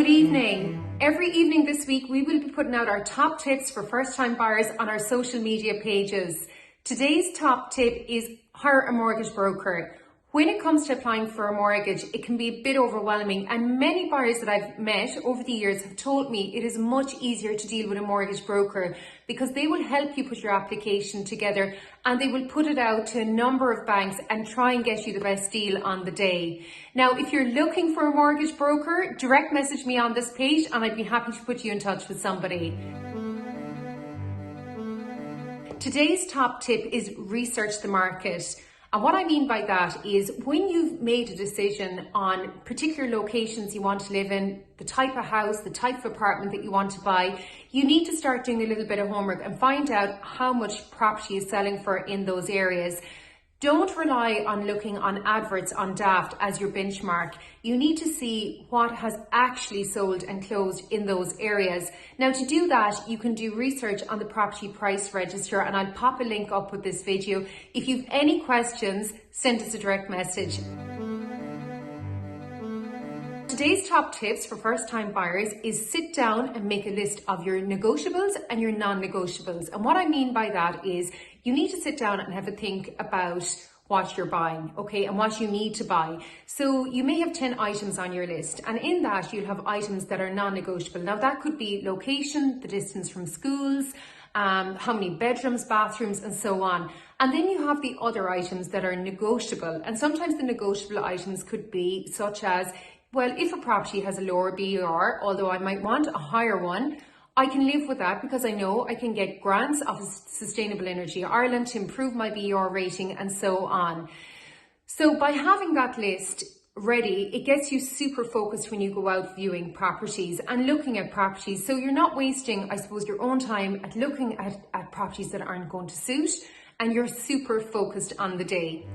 Good evening. Every evening this week, we will be putting out our top tips for first-time buyers on our social media pages. Today's top tip is hire a mortgage broker. When it comes to applying for a mortgage, it can be a bit overwhelming, and many buyers that I've met over the years have told me it is much easier to deal with a mortgage broker because they will help you put your application together and they will put it out to a number of banks and try and get you the best deal on the day. Now, if you're looking for a mortgage broker, direct message me on this page and I'd be happy to put you in touch with somebody. Today's top tip is research the market. And what I mean by that is when you've made a decision on particular locations you want to live in, the type of house, the type of apartment that you want to buy, you need to start doing a little bit of homework and find out how much property is selling for in those areas. Don't rely on looking on adverts on Daft as your benchmark. You need to see what has actually sold and closed in those areas. Now, to do that, you can do research on the property price register, and I'll pop a link up with this video. If you've any questions, send us a direct message. Today's top tips for first-time buyers is sit down and make a list of your negotiables and your non-negotiables. And what I mean by that is you need to sit down and have a think about what you're buying, okay, and what you need to buy. So you may have 10 items on your list, and in that you'll have items that are non-negotiable. Now that could be location, the distance from schools, how many bedrooms, bathrooms, and so on. And then you have the other items that are negotiable. And sometimes the negotiable items could be such as, well, if a property has a lower BER, although I might want a higher one, I can live with that because I know I can get grants of Sustainable Energy Ireland to improve my BER rating and so on. So by having that list ready, it gets you super focused when you go out viewing properties and looking at properties. So you're not wasting, I suppose, your own time at looking at properties that aren't going to suit, and you're super focused on the day.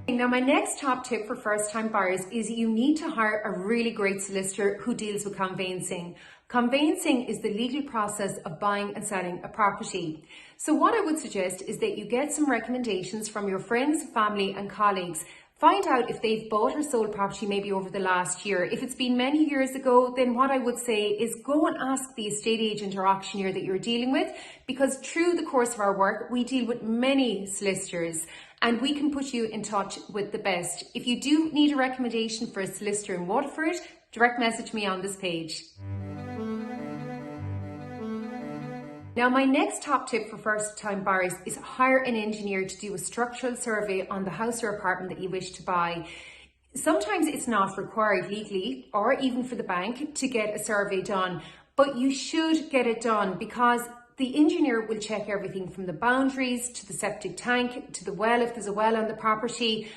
Now, my next top tip for first-time buyers is you need to hire a really great solicitor who deals with conveyancing. Conveyancing is the legal process of buying and selling a property. So what I would suggest is that you get some recommendations from your friends, family and colleagues. Find out if they've bought or sold property maybe over the last year. If it's been many years ago, then what I would say is go and ask the estate agent or auctioneer that you're dealing with, because through the course of our work, we deal with many solicitors and we can put you in touch with the best. If you do need a recommendation for a solicitor in Waterford, direct message me on this page. Now, my next top tip for first-time buyers is hire an engineer to do a structural survey on the house or apartment that you wish to buy. Sometimes it's not required legally or even for the bank to get a survey done, but you should get it done because the engineer will check everything from the boundaries to the septic tank to the well, if there's a well on the property.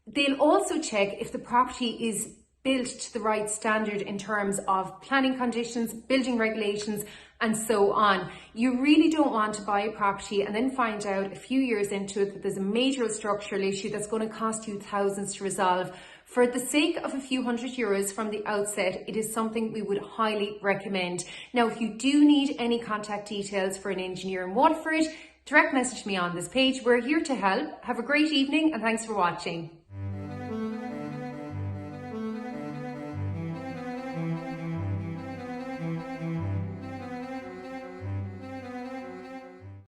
They'll also check if the property is built to the right standard in terms of planning conditions, building regulations, and so on. You really don't want to buy a property and then find out a few years into it that there's a major structural issue that's going to cost you thousands to resolve. For the sake of a few €100 from the outset, it is something we would highly recommend. Now, if you do need any contact details for an engineer in Waterford, direct message me on this page. We're here to help. Have a great evening and thanks for watching.